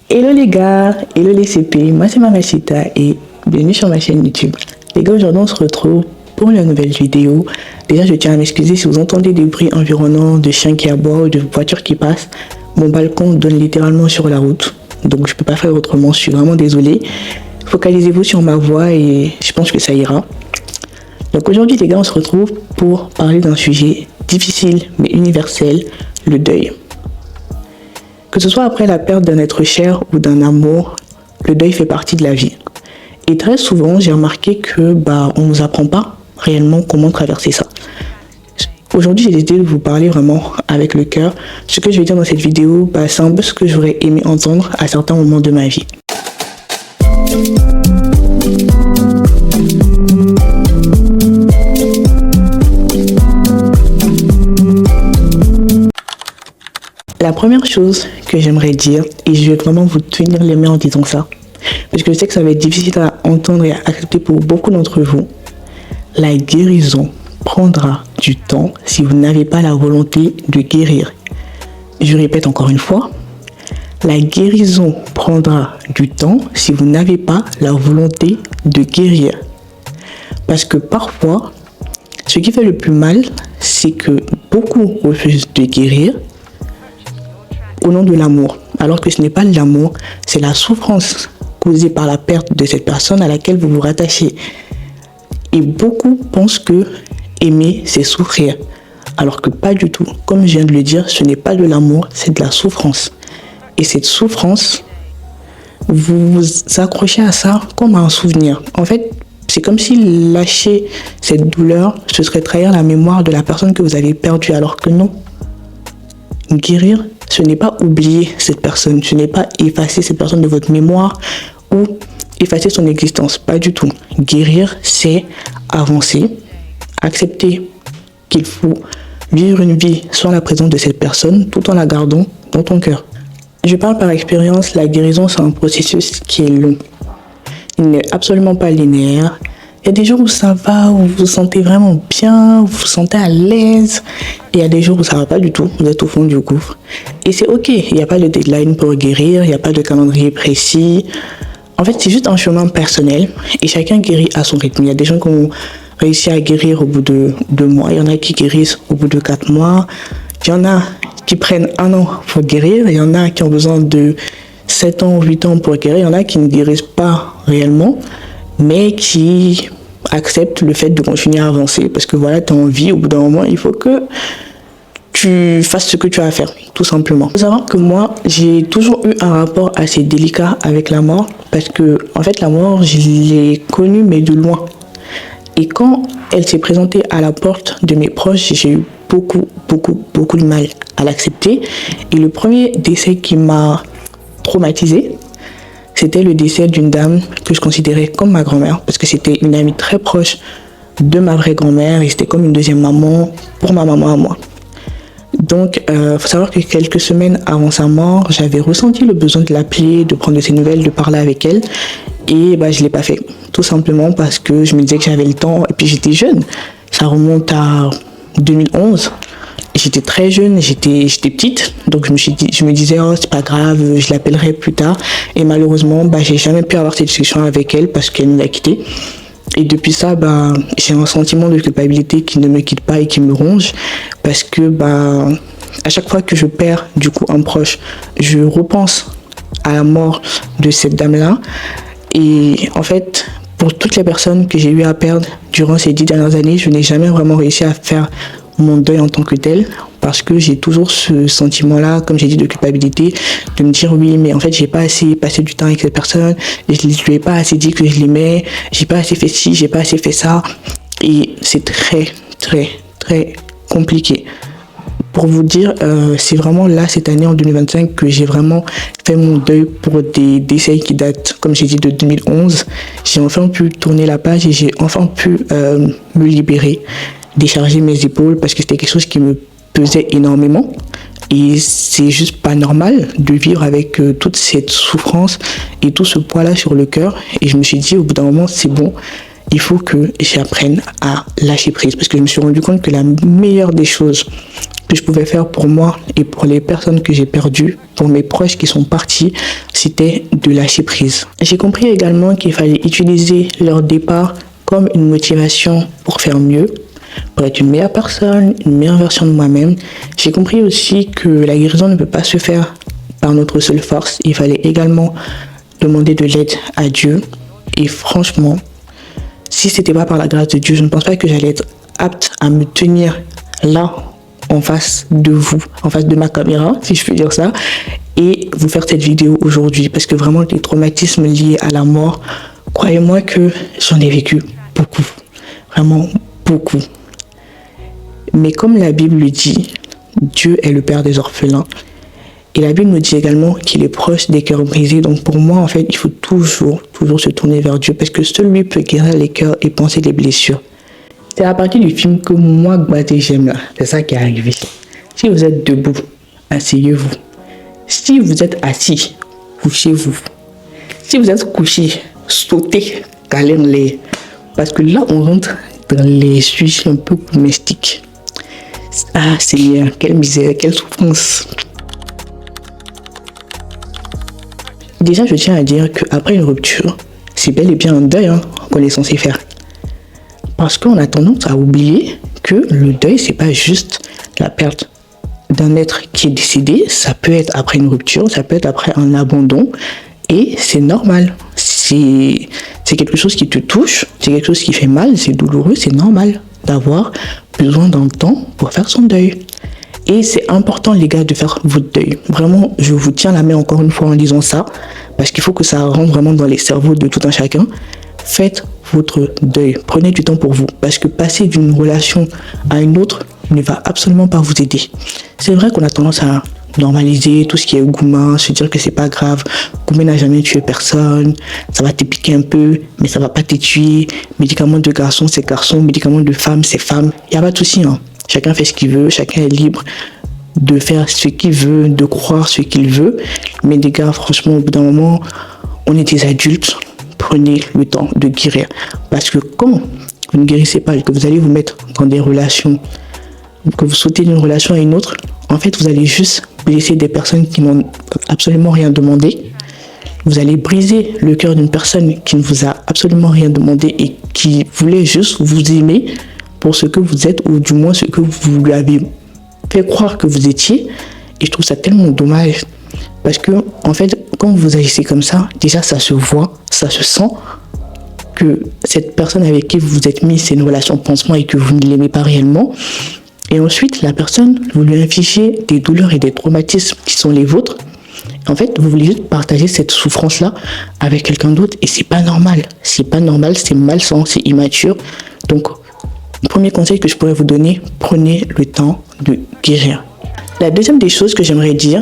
Hello les gars, hello les CP, moi c'est Mamachita et bienvenue sur ma chaîne YouTube. Les gars, aujourd'hui on se retrouve pour une nouvelle vidéo. Déjà je tiens à m'excuser si vous entendez des bruits environnants de chiens qui aboient ou de voitures qui passent. Mon balcon donne littéralement sur la route, donc je peux pas faire autrement, je suis vraiment désolée. Focalisez-vous sur ma voix et je pense que ça ira. Donc aujourd'hui les gars, on se retrouve pour parler d'un sujet difficile mais universel, le deuil. Que ce soit après la perte d'un être cher ou d'un amour, le deuil fait partie de la vie. Et très souvent, j'ai remarqué que on nous apprend pas réellement comment traverser ça. Aujourd'hui, j'ai décidé de vous parler vraiment avec le cœur. Ce que je vais dire dans cette vidéo, c'est un peu ce que j'aurais aimé entendre à certains moments de ma vie. La première chose que j'aimerais dire, et je vais vraiment vous tenir les mains en disant ça, parce que je sais que ça va être difficile à entendre et à accepter pour beaucoup d'entre vous, la guérison prendra du temps si vous n'avez pas la volonté de guérir. Je répète encore une fois, la guérison prendra du temps si vous n'avez pas la volonté de guérir. Parce que parfois, ce qui fait le plus mal, c'est que beaucoup refusent de guérir au nom de l'amour, alors que ce n'est pas l'amour, c'est la souffrance causée par la perte de cette personne à laquelle vous vous rattachez. Et beaucoup pensent que aimer, c'est souffrir, alors que pas du tout. Comme je viens de le dire, ce n'est pas de l'amour, c'est de la souffrance. Et cette souffrance, vous vous accrochez à ça comme à un souvenir. En fait, c'est comme si lâcher cette douleur, ce serait trahir la mémoire de la personne que vous avez perdue, alors que non. Guérir, ce n'est pas oublier cette personne, ce n'est pas effacer cette personne de votre mémoire ou effacer son existence, pas du tout. Guérir, c'est avancer, accepter qu'il faut vivre une vie sans la présence de cette personne tout en la gardant dans ton cœur. Je parle par expérience, la guérison c'est un processus qui est long. Il n'est absolument pas linéaire. Il y a des jours où ça va, où vous vous sentez vraiment bien, vous vous sentez à l'aise. Et il y a des jours où ça va pas du tout, vous êtes au fond du gouffre. Et c'est ok, il n'y a pas de deadline pour guérir, il n'y a pas de calendrier précis. En fait, c'est juste un chemin personnel et chacun guérit à son rythme. Il y a des gens qui ont réussi à guérir au bout de 2 mois, il y en a qui guérissent au bout de 4 mois, il y en a qui prennent 1 an pour guérir, il y en a qui ont besoin de 7 ans, 8 ans pour guérir, il y en a qui ne guérissent pas réellement, mais qui acceptent le fait de continuer à avancer parce que voilà, tu as envie, au bout d'un moment, il faut que tu fasses ce que tu as à faire, tout simplement. Il faut savoir que moi, j'ai toujours eu un rapport assez délicat avec la mort parce que, en fait, la mort, je l'ai connue, mais de loin. Et quand elle s'est présentée à la porte de mes proches, j'ai eu beaucoup de mal à l'accepter. Et le premier décès qui m'a traumatisée, c'était le décès d'une dame que je considérais comme ma grand-mère, parce que c'était une amie très proche de ma vraie grand-mère et c'était comme une deuxième maman pour ma maman à moi. Donc, faut savoir que quelques semaines avant sa mort, j'avais ressenti le besoin de l'appeler, de prendre de ses nouvelles, de parler avec elle. Et je l'ai pas fait, tout simplement parce que je me disais que j'avais le temps et puis j'étais jeune. Ça remonte à 2011. J'étais très jeune, j'étais petite, donc je me disais oh c'est pas grave, je l'appellerai plus tard. Et malheureusement, j'ai jamais pu avoir cette discussion avec elle parce qu'elle me l'a quitté. Et depuis ça, j'ai un sentiment de culpabilité qui ne me quitte pas et qui me ronge parce que à chaque fois que je perds du coup un proche, je repense à la mort de cette dame-là. Et en fait, pour toutes les personnes que j'ai eu à perdre durant ces 10 dernières années, je n'ai jamais vraiment réussi à faire mon deuil en tant que tel parce que j'ai toujours ce sentiment-là, comme j'ai dit, de culpabilité, de me dire oui, mais en fait, j'ai pas assez passé du temps avec cette personne, je lui ai pas assez dit que je l'aimais, j'ai pas assez fait ci, j'ai pas assez fait ça. Et c'est très compliqué. Pour vous dire, c'est vraiment là, cette année en 2025, que j'ai vraiment fait mon deuil pour des décès qui datent, comme j'ai dit, de 2011. J'ai enfin pu tourner la page et j'ai enfin pu me libérer, décharger mes épaules parce que c'était quelque chose qui me pesait énormément et c'est juste pas normal de vivre avec toute cette souffrance et tout ce poids-là sur le cœur. Et je me suis dit au bout d'un moment, c'est bon, il faut que j'apprenne à lâcher prise parce que je me suis rendu compte que la meilleure des choses que je pouvais faire pour moi et pour les personnes que j'ai perdues, pour mes proches qui sont partis, c'était de lâcher prise. J'ai compris également qu'il fallait utiliser leur départ comme une motivation pour faire mieux, pour être une meilleure personne, une meilleure version de moi-même. J'ai compris aussi que la guérison ne peut pas se faire par notre seule force. Il fallait également demander de l'aide à Dieu. Et franchement, si c'était pas par la grâce de Dieu, je ne pense pas que j'allais être apte à me tenir là, en face de vous, en face de ma caméra, si je peux dire ça, et vous faire cette vidéo aujourd'hui. Parce que vraiment, les traumatismes liés à la mort, croyez-moi que j'en ai vécu beaucoup. Vraiment beaucoup. Mais comme la Bible le dit, Dieu est le Père des orphelins. Et la Bible nous dit également qu'il est proche des cœurs brisés. Donc pour moi, en fait, il faut toujours se tourner vers Dieu parce que seul lui peut guérir les cœurs et penser les blessures. C'est à partir du film que moi, Gbaté, j'aime là. C'est ça qui est arrivé. Si vous êtes debout, asseyez-vous. Si vous êtes assis, couchez-vous. Si vous êtes couché, sautez, câlez-les. Parce que là, on rentre dans les sujets un peu domestiques. Ah Seigneur, quelle misère, quelle souffrance. Déjà, je tiens à dire qu'après une rupture, c'est bel et bien un deuil qu'on est censé faire. Parce qu'on a tendance à oublier que le deuil, c'est pas juste la perte d'un être qui est décédé. Ça peut être après une rupture, ça peut être après un abandon. Et c'est normal. C'est quelque chose qui te touche, c'est quelque chose qui fait mal, c'est douloureux, c'est normal d'avoir besoin d'un temps pour faire son deuil. Et c'est important, les gars, de faire votre deuil. Vraiment, je vous tiens la main encore une fois en disant ça, parce qu'il faut que ça rentre vraiment dans les cerveaux de tout un chacun. Faites votre deuil. Prenez du temps pour vous, parce que passer d'une relation à une autre ne va absolument pas vous aider. C'est vrai qu'on a tendance à normaliser tout ce qui est gourmand, se dire que c'est pas grave, gourmet n'a jamais tué personne, ça va te piquer un peu, mais ça va pas te tuer, médicaments de garçon c'est garçon, médicaments de femme c'est femme, il n'y a pas de souci, Chacun fait ce qu'il veut, chacun est libre de faire ce qu'il veut, de croire ce qu'il veut, mais les gars, franchement, au bout d'un moment, on est des adultes, prenez le temps de guérir, parce que quand vous ne guérissez pas et que vous allez vous mettre dans des relations, que vous sautez d'une relation à une autre, en fait, vous allez juste blesser des personnes qui n'ont absolument rien demandé. Vous allez briser le cœur d'une personne qui ne vous a absolument rien demandé et qui voulait juste vous aimer pour ce que vous êtes, ou du moins ce que vous lui avez fait croire que vous étiez. Et je trouve ça tellement dommage. Parce que, en fait, quand vous agissez comme ça, déjà ça se voit, ça se sent que cette personne avec qui vous vous êtes mis, c'est une relation pansement et que vous ne l'aimez pas réellement. Et ensuite, la personne, vous lui infligez des douleurs et des traumatismes qui sont les vôtres. En fait, vous voulez juste partager cette souffrance-là avec quelqu'un d'autre et c'est pas normal. C'est pas normal, c'est malsain, c'est immature. Donc, premier conseil que je pourrais vous donner, prenez le temps de guérir. La deuxième des choses que j'aimerais dire,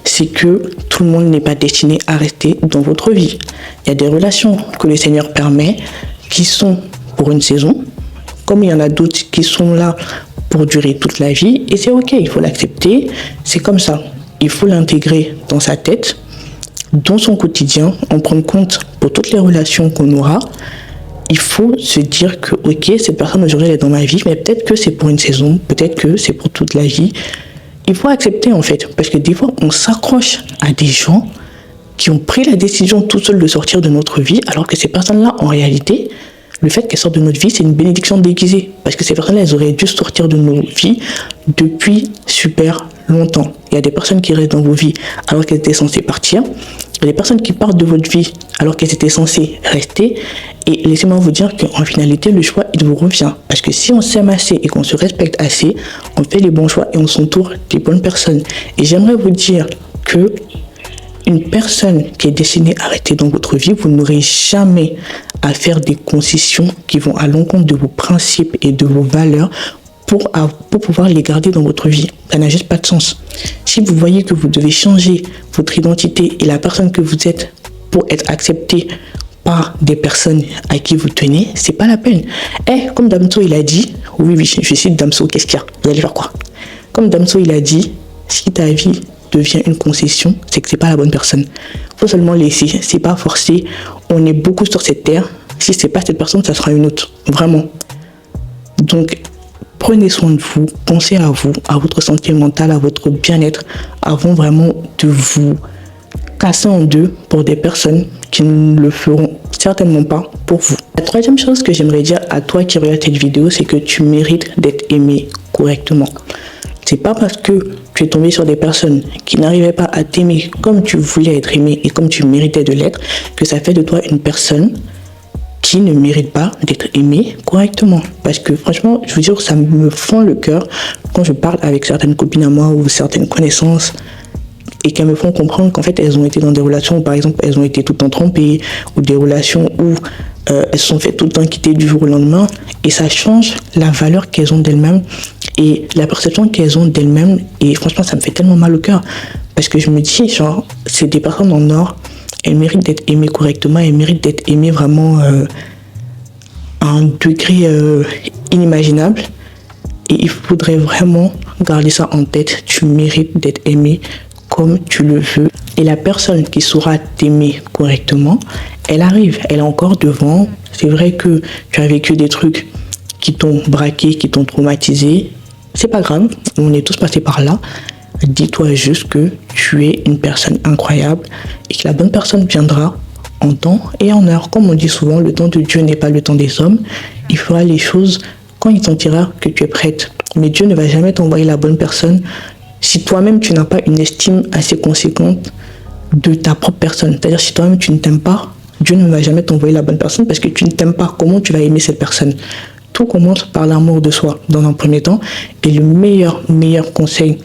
c'est que tout le monde n'est pas destiné à rester dans votre vie. Il y a des relations que le Seigneur permet qui sont pour une saison, comme il y en a d'autres qui sont là pour durer toute la vie, et c'est ok, il faut l'accepter, c'est comme ça. Il faut l'intégrer dans sa tête, dans son quotidien, en prendre compte pour toutes les relations qu'on aura. Il faut se dire que ok, cette personne aujourd'hui elle est dans ma vie, mais peut-être que c'est pour une saison, peut-être que c'est pour toute la vie. Il faut accepter en fait, parce que des fois on s'accroche à des gens qui ont pris la décision tout seuls de sortir de notre vie, alors que ces personnes-là, en réalité, le fait qu'elles sortent de notre vie, c'est une bénédiction déguisée. Parce que ces personnes-là, elles auraient dû sortir de nos vies depuis super longtemps. Il y a des personnes qui restent dans vos vies alors qu'elles étaient censées partir. Il y a des personnes qui partent de votre vie alors qu'elles étaient censées rester. Et laissez-moi vous dire qu'en finalité, le choix, il vous revient. Parce que si on s'aime assez et qu'on se respecte assez, on fait les bons choix et on s'entoure des bonnes personnes. Et j'aimerais vous dire que une personne qui est destinée à rester dans votre vie, vous n'aurez jamais à faire des concessions qui vont à l'encontre de vos principes et de vos valeurs pour pouvoir les garder dans votre vie. Ça n'a juste pas de sens. Si vous voyez que vous devez changer votre identité et la personne que vous êtes pour être accepté par des personnes à qui vous tenez, c'est pas la peine. Comme Damso il a dit, oui, je cite Damso, qu'est-ce qu'il y a? Vous allez faire quoi? Comme Damso il a dit, si ta vie devient une concession, c'est que c'est pas la bonne personne. Faut seulement laisser, c'est pas forcé. On est beaucoup sur cette terre. Si c'est pas cette personne, ça sera une autre. Vraiment. Donc, prenez soin de vous, pensez à vous, à votre santé mentale, à votre bien-être, avant vraiment de vous cassé en deux pour des personnes qui ne le feront certainement pas pour vous. La troisième chose que j'aimerais dire à toi qui regarde cette vidéo, c'est que tu mérites d'être aimé correctement. C'est pas parce que tu es tombé sur des personnes qui n'arrivaient pas à t'aimer comme tu voulais être aimé et comme tu méritais de l'être que ça fait de toi une personne qui ne mérite pas d'être aimé correctement. Parce que franchement, je vous jure, ça me fend le cœur quand je parle avec certaines copines à moi ou certaines connaissances et qu'elles me font comprendre qu'en fait, elles ont été dans des relations où, par exemple, elles ont été tout le temps trompées ou des relations où elles se sont fait tout le temps quitter du jour au lendemain et ça change la valeur qu'elles ont d'elles-mêmes et la perception qu'elles ont d'elles-mêmes. Et franchement, ça me fait tellement mal au cœur parce que je me dis, genre, c'est des personnes en or, elles méritent d'être aimées correctement, elles méritent d'être aimées vraiment à un degré inimaginable. Et il faudrait vraiment garder ça en tête. Tu mérites d'être aimé comme tu le veux. Et la personne qui saura t'aimer correctement, elle arrive, elle est encore devant. C'est vrai que tu as vécu des trucs qui t'ont braqué, qui t'ont traumatisé. C'est pas grave, on est tous passés par là. Dis-toi juste que tu es une personne incroyable et que la bonne personne viendra en temps et en heure. Comme on dit souvent, le temps de Dieu n'est pas le temps des hommes. Il fera les choses quand il sentira que tu es prête. Mais Dieu ne va jamais t'envoyer la bonne personne si toi-même tu n'as pas une estime assez conséquente de ta propre personne. C'est-à-dire si toi-même tu ne t'aimes pas, Dieu ne va jamais t'envoyer la bonne personne parce que tu ne t'aimes pas. Comment tu vas aimer cette personne? Tout commence par l'amour de soi dans un premier temps. Et le meilleur conseil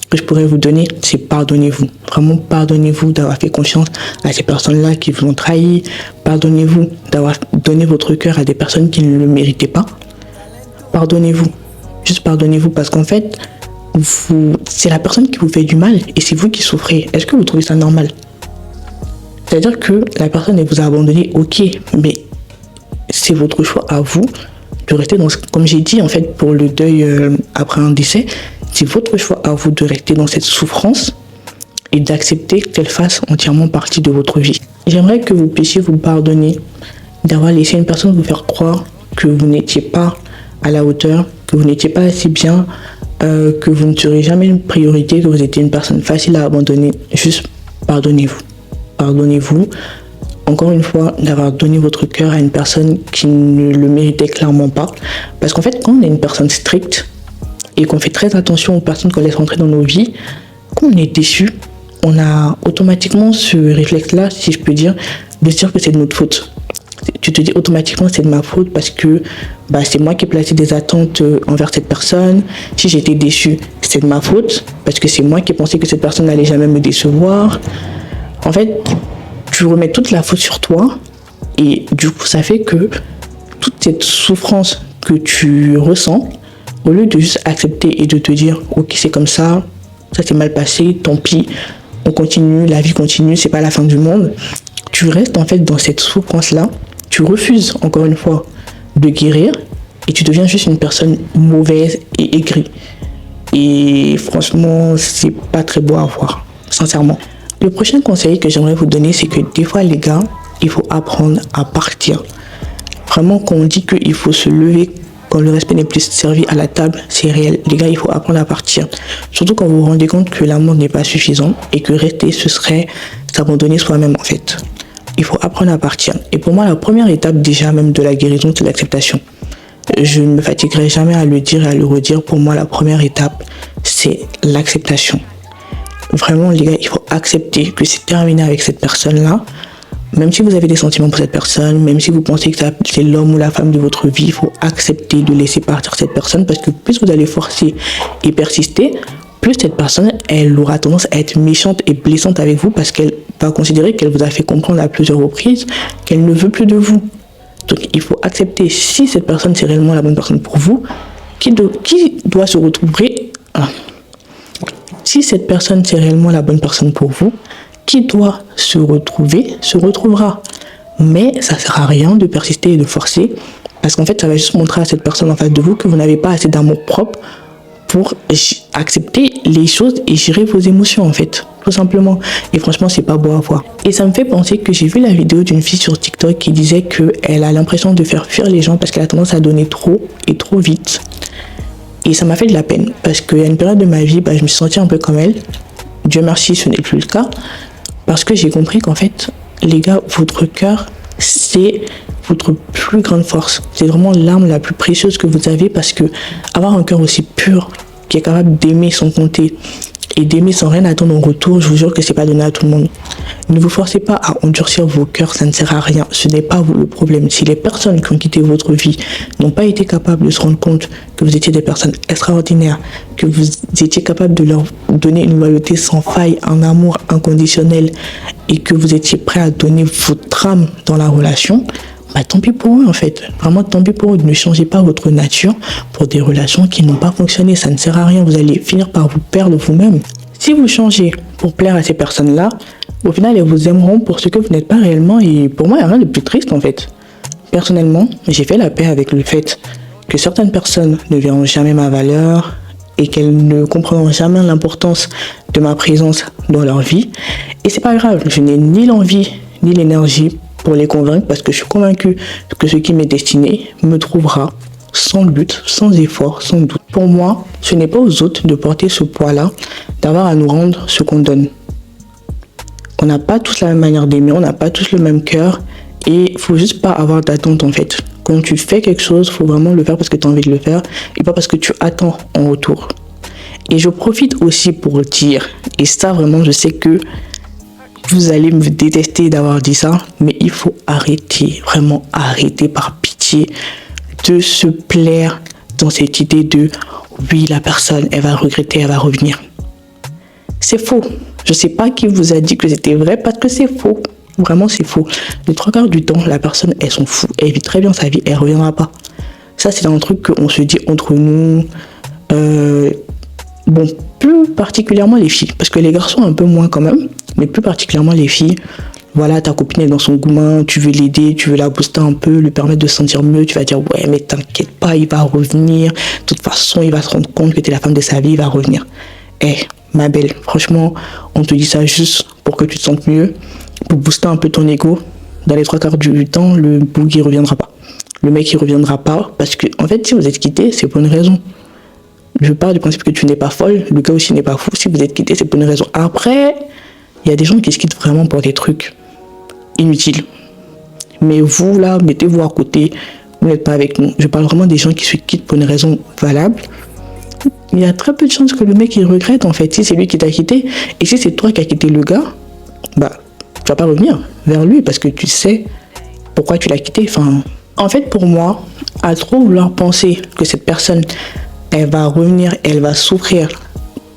que je pourrais vous donner, c'est pardonnez-vous. Vraiment, pardonnez-vous d'avoir fait confiance à ces personnes-là qui vous ont trahi. Pardonnez-vous d'avoir donné votre cœur à des personnes qui ne le méritaient pas. Pardonnez-vous. Juste pardonnez-vous parce qu'en fait, c'est la personne qui vous fait du mal et c'est vous qui souffrez. Est-ce que vous trouvez ça normal? C'est-à-dire que la personne, elle vous a abandonné, ok, mais c'est votre choix à vous de rester dans, comme j'ai dit en fait pour le deuil après un décès, c'est votre choix à vous de rester dans cette souffrance et d'accepter qu'elle fasse entièrement partie de votre vie. J'aimerais que vous puissiez vous pardonner d'avoir laissé une personne vous faire croire que vous n'étiez pas à la hauteur, que vous n'étiez pas assez bien, que vous ne serez jamais une priorité, que vous étiez une personne facile à abandonner. Juste pardonnez-vous. Pardonnez-vous, encore une fois, d'avoir donné votre cœur à une personne qui ne le méritait clairement pas. Parce qu'en fait, quand on est une personne stricte et qu'on fait très attention aux personnes qu'on laisse rentrer dans nos vies, quand on est déçu, on a automatiquement ce réflexe-là, si je peux dire, de se dire que c'est de notre faute. Tu te dis automatiquement c'est de ma faute parce que c'est moi qui ai placé des attentes envers cette personne. Si j'étais déçue, c'est de ma faute parce que c'est moi qui ai pensé que cette personne n'allait jamais me décevoir. En fait, tu remets toute la faute sur toi et du coup ça fait que toute cette souffrance que tu ressens, au lieu de juste accepter et de te dire ok c'est comme ça s'est mal passé, tant pis, on continue, la vie continue, c'est pas la fin du monde. Tu restes en fait dans cette souffrance-là, tu refuses encore une fois de guérir et tu deviens juste une personne mauvaise et aigrie. Et franchement, c'est pas très beau à voir, sincèrement. Le prochain conseil que j'aimerais vous donner, c'est que des fois les gars, il faut apprendre à partir. Vraiment, quand on dit qu'il faut se lever quand le respect n'est plus servi à la table, c'est réel. Les gars, il faut apprendre à partir. Surtout quand vous vous rendez compte que l'amour n'est pas suffisant et que rester, ce serait s'abandonner soi-même en fait. Il faut apprendre à partir. Et pour moi, la première étape déjà même de la guérison, c'est l'acceptation. Je ne me fatiguerai jamais à le dire et à le redire. Pour moi, la première étape, c'est l'acceptation. Vraiment, les gars, il faut accepter que c'est terminé avec cette personne-là. Même si vous avez des sentiments pour cette personne, même si vous pensez que c'est l'homme ou la femme de votre vie, il faut accepter de laisser partir cette personne parce que plus vous allez forcer et persister, plus cette personne, elle aura tendance à être méchante et blessante avec vous parce qu'elle va considérer qu'elle vous a fait comprendre à plusieurs reprises qu'elle ne veut plus de vous. Donc il faut accepter si cette personne c'est réellement la bonne personne pour vous, qui doit se retrouver. Si cette personne c'est réellement la bonne personne pour vous, qui doit se retrouver, se retrouvera. Mais ça ne sert à rien de persister et de forcer parce qu'en fait ça va juste montrer à cette personne en face de vous que vous n'avez pas assez d'amour propre pour accepter les choses et gérer vos émotions en fait, tout simplement. Et franchement, c'est pas beau à voir. Et ça me fait penser que j'ai vu la vidéo d'une fille sur TikTok qui disait qu'elle a l'impression de faire fuir les gens parce qu'elle a tendance à donner trop et trop vite. Et ça m'a fait de la peine parce qu'à une période de ma vie, je me suis sentie un peu comme elle. Dieu merci, ce n'est plus le cas. Parce que j'ai compris qu'en fait, les gars, votre cœur, c'est votre plus grande force. C'est vraiment l'arme la plus précieuse que vous avez parce que avoir un cœur aussi pur, qui est capable d'aimer sans compter et d'aimer sans rien attendre en retour, je vous jure que c'est pas donné à tout le monde. Ne vous forcez pas à endurcir vos cœurs, ça ne sert à rien. Ce n'est pas vous le problème. Si les personnes qui ont quitté votre vie n'ont pas été capables de se rendre compte que vous étiez des personnes extraordinaires, que vous étiez capable de leur donner une loyauté sans faille, un amour inconditionnel et que vous étiez prêt à donner votre âme dans la relation, bah tant pis pour eux en fait. Vraiment tant pis pour eux. Ne changez pas votre nature pour des relations qui n'ont pas fonctionné. Ça ne sert à rien. Vous allez finir par vous perdre vous-même. Si vous changez pour plaire à ces personnes-là, au final, elles vous aimeront pour ce que vous n'êtes pas réellement. Et pour moi, il n'y a rien de plus triste en fait. Personnellement, j'ai fait la paix avec le fait que certaines personnes ne verront jamais ma valeur et qu'elles ne comprendront jamais l'importance de ma présence dans leur vie. Et c'est pas grave. Je n'ai ni l'envie ni l'énergie pour les convaincre parce que je suis convaincue que ce qui m'est destiné me trouvera sans lutte, sans effort, sans doute. Pour moi, ce n'est pas aux autres de porter ce poids-là, d'avoir à nous rendre ce qu'on donne. On n'a pas tous la même manière d'aimer, on n'a pas tous le même cœur et il faut juste pas avoir d'attente en fait. Quand tu fais quelque chose, il faut vraiment le faire parce que tu as envie de le faire et pas parce que tu attends en retour. Et je profite aussi pour dire, et ça vraiment je sais que vous allez me détester d'avoir dit ça, mais il faut arrêter, vraiment arrêter par pitié de se plaire dans cette idée de oui, la personne, elle va regretter, elle va revenir. C'est faux. Je sais pas qui vous a dit que c'était vrai parce que c'est faux. Vraiment, c'est faux. Les 3/4 du temps, la personne, elle s'en fout. Elle vit très bien sa vie, elle reviendra pas. Ça, c'est un truc qu'on se dit entre nous. Bon, plus particulièrement les filles, parce que les garçons un peu moins quand même, mais plus particulièrement les filles. Voilà, ta copine est dans son gourmand, tu veux l'aider, tu veux la booster un peu, lui permettre de se sentir mieux, tu vas dire ouais mais t'inquiète pas, il va revenir, de toute façon il va se rendre compte que t'es la femme de sa vie, il va revenir. Eh, ma belle, franchement, on te dit ça juste pour que tu te sentes mieux, pour booster un peu ton ego. Dans les 3/4 du temps, le boogie il reviendra pas. Le mec il reviendra pas, parce que en fait si vous êtes quittés, c'est pour une raison. Je pars du principe que tu n'es pas folle, le gars aussi n'est pas fou. Si vous êtes quitté, c'est pour une raison. Après, il y a des gens qui se quittent vraiment pour des trucs inutiles. Mais vous, là, mettez-vous à côté, vous n'êtes pas avec nous. Je parle vraiment des gens qui se quittent pour une raison valable. Il y a très peu de chances que le mec, il regrette, en fait, si c'est lui qui t'a quitté. Et si c'est toi qui as quitté le gars, bah, tu vas pas revenir vers lui parce que tu sais pourquoi tu l'as quitté. Enfin, en fait, pour moi, à trop vouloir penser que cette personne elle va revenir, elle va souffrir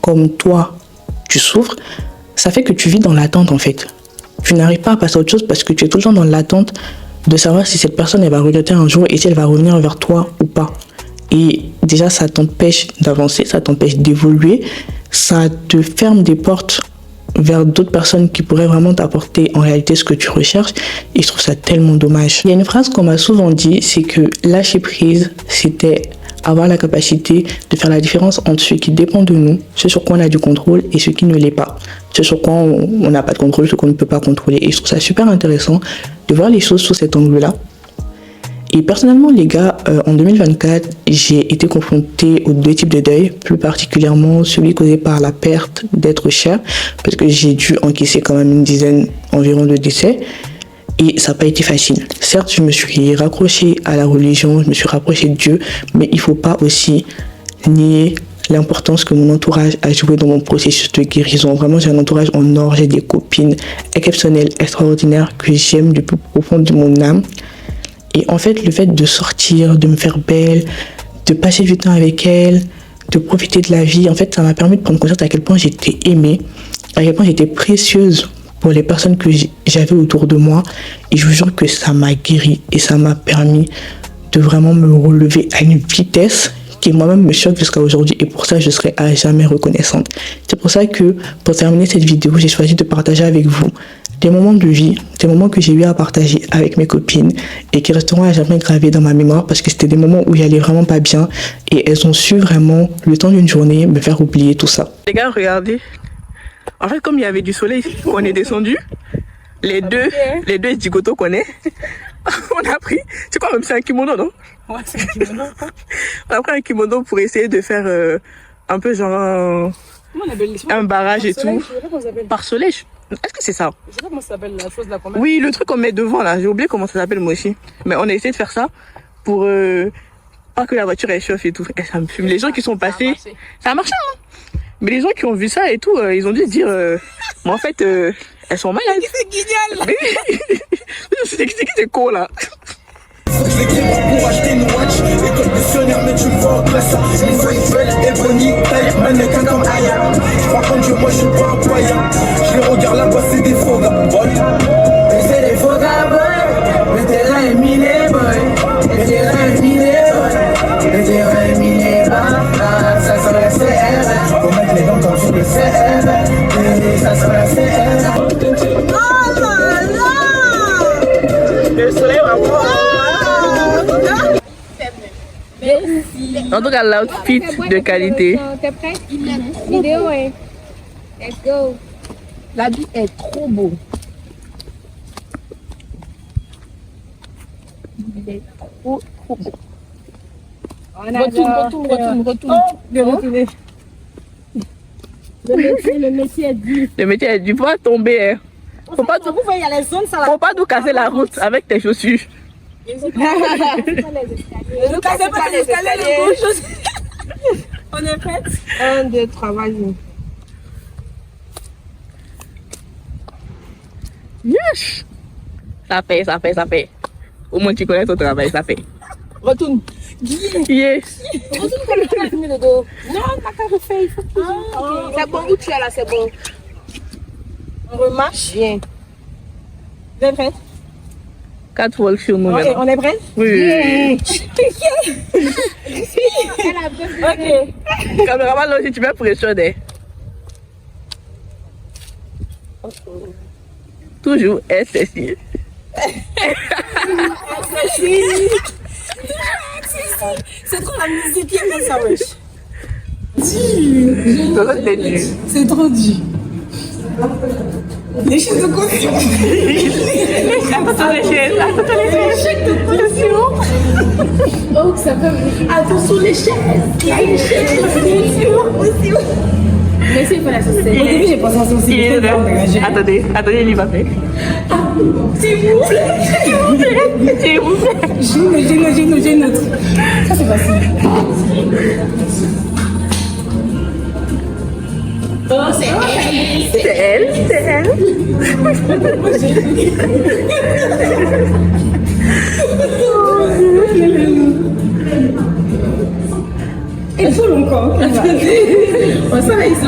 comme toi, tu souffres, ça fait que tu vis dans l'attente en fait. Tu n'arrives pas à passer à autre chose parce que tu es tout le temps dans l'attente de savoir si cette personne elle va regretter un jour et si elle va revenir vers toi ou pas. Et déjà, ça t'empêche d'avancer, ça t'empêche d'évoluer, ça te ferme des portes vers d'autres personnes qui pourraient vraiment t'apporter en réalité ce que tu recherches. Et je trouve ça tellement dommage. Il y a une phrase qu'on m'a souvent dit, c'est que lâcher prise, c'était avoir la capacité de faire la différence entre ce qui dépend de nous, ce sur quoi on a du contrôle et ce qui ne l'est pas. Ce sur quoi on n'a pas de contrôle, ce qu'on ne peut pas contrôler. Et je trouve ça super intéressant de voir les choses sous cet angle-là. Et personnellement, les gars, en 2024, j'ai été confrontée aux deux types de deuil, plus particulièrement celui causé par la perte d'être cher, parce que j'ai dû encaisser quand même une dizaine environ de décès. Et ça n'a pas été facile. Certes, je me suis raccrochée à la religion, je me suis rapprochée de Dieu, mais il ne faut pas aussi nier l'importance que mon entourage a joué dans mon processus de guérison. Vraiment, j'ai un entourage en or, j'ai des copines exceptionnelles, extraordinaires, que j'aime du plus profond de mon âme. Et en fait, le fait de sortir, de me faire belle, de passer du temps avec elles, de profiter de la vie, en fait, ça m'a permis de prendre conscience à quel point j'étais aimée, à quel point j'étais précieuse pour les personnes que j'avais autour de moi. Et je vous jure que ça m'a guéri et ça m'a permis de vraiment me relever à une vitesse qui moi-même me choque jusqu'à aujourd'hui. Et pour ça, je serai à jamais reconnaissante. C'est pour ça que, pour terminer cette vidéo, j'ai choisi de partager avec vous des moments de vie, des moments que j'ai eu à partager avec mes copines et qui resteront à jamais gravés dans ma mémoire parce que c'était des moments où j'allais vraiment pas bien et elles ont su vraiment, le temps d'une journée, me faire oublier tout ça. Les gars, regardez. En fait, comme il y avait du soleil, on est descendu. Les deux zigotos qu'on est. On a pris, c'est quoi même, c'est un kimono, non? Ouais, c'est un kimono. On a pris un kimono pour essayer de faire un peu genre un barrage et tout. Par Par soleil. Est-ce que c'est ça? Je sais pas comment ça s'appelle, la chose là qu'on met. Oui, le truc qu'on met devant là, j'ai oublié comment ça s'appelle moi aussi. Mais on a essayé de faire ça pour pas que la voiture elle chauffe et tout. Et ça me fume. Les gens qui sont passés, ça a marché hein. Mais les gens qui ont vu ça et tout, ils ont dû se dire, mais en fait, elles sont malades. C'est génial. C'est qui c'est con là? Je vais dire pour acheter une watch. École missionnaire, mais tu le vois en classe. Les Eiffel, Ebony, taille, mannequin comme Aya. Je crois qu'en Dieu, moi je suis pas un païen. Je les regarde là-bas, c'est des faux gars, boy. Mais c'est des faux gars, boy. Le terrain est miné, boy. Le terrain est miné, boy. Le terrain est miné, boy. Ça sent la CR. Faut mettre les dents comme sur le CR. Ça sent la CR. Oh là là. Le soleil va voir. En tout cas, l'outfit de qualité. T'es prête? Vidéo, ouais. Let's go. L'habit est trop beau. Il est trop beau. Retourne. Oh, bien retourné. Le métier est dur. Le métier est du pas tomber. Hein. Vous voyez, il y a les zones, ça va. Faut pas nous casser la route avec tes chaussures. Ne cassez pas les escaliers, les gauches. On est prête? 1, 2, 3, vas-y. Yes! Ça fait. Au moins tu connais ton travail, ça fait. Retourne. Yes! Retourne comme tu as fini le dos. Non, t'as qu'à refaire, il faut que c'est bon, où tu es là, c'est bon. On remarche. Bien. Vous êtes prête? 4 volts sur nous Ok, maintenant. on est prête? Oui. Ok. Caméraman, là aussi, tu mets pression. Toujours SSI. C'est trop la musique qui aime ça, wesh. C'est trop dur. Les chaises de caution. Attention les chaises. Oh, que ça fait. Attention les chaises. Il y a une chaise de caution. Mais c'est pas la société. Au début, j'ai pensé à ça aussi. Il est dedans. Attendez, il y va faire. S'il vous plaît. J'ai une autre. Ça, c'est facile. Oh, c'est elle. C'est elle. Il faut encore. On s'en va ici.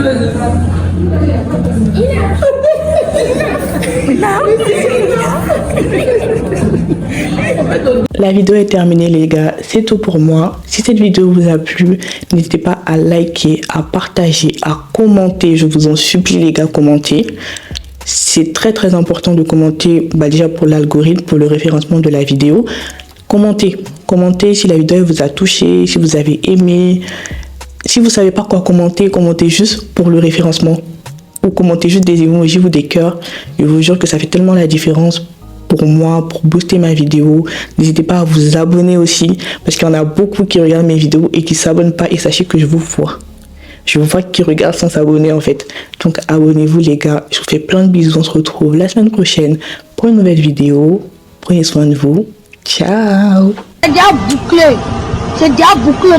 La vidéo est terminée les gars, c'est tout pour moi. Si cette vidéo vous a plu, n'hésitez pas à liker, à partager, à commenter. Je vous en supplie les gars, commentez. C'est très important de commenter, déjà pour l'algorithme, pour le référencement de la vidéo. Commentez si la vidéo vous a touché, si vous avez aimé. Si vous savez pas quoi commenter, commentez juste pour le référencement. Ou commentez juste des emojis ou des cœurs. Je vous jure que ça fait tellement la différence pour moi, pour booster ma vidéo. N'hésitez pas à vous abonner aussi, parce qu'il y en a beaucoup qui regardent mes vidéos et qui ne s'abonnent pas, et sachez que je vous vois. Je vous vois qui regardent sans s'abonner en fait. Donc abonnez-vous les gars, je vous fais plein de bisous, on se retrouve la semaine prochaine pour une nouvelle vidéo. Prenez soin de vous, ciao. C'est déjà bouclé,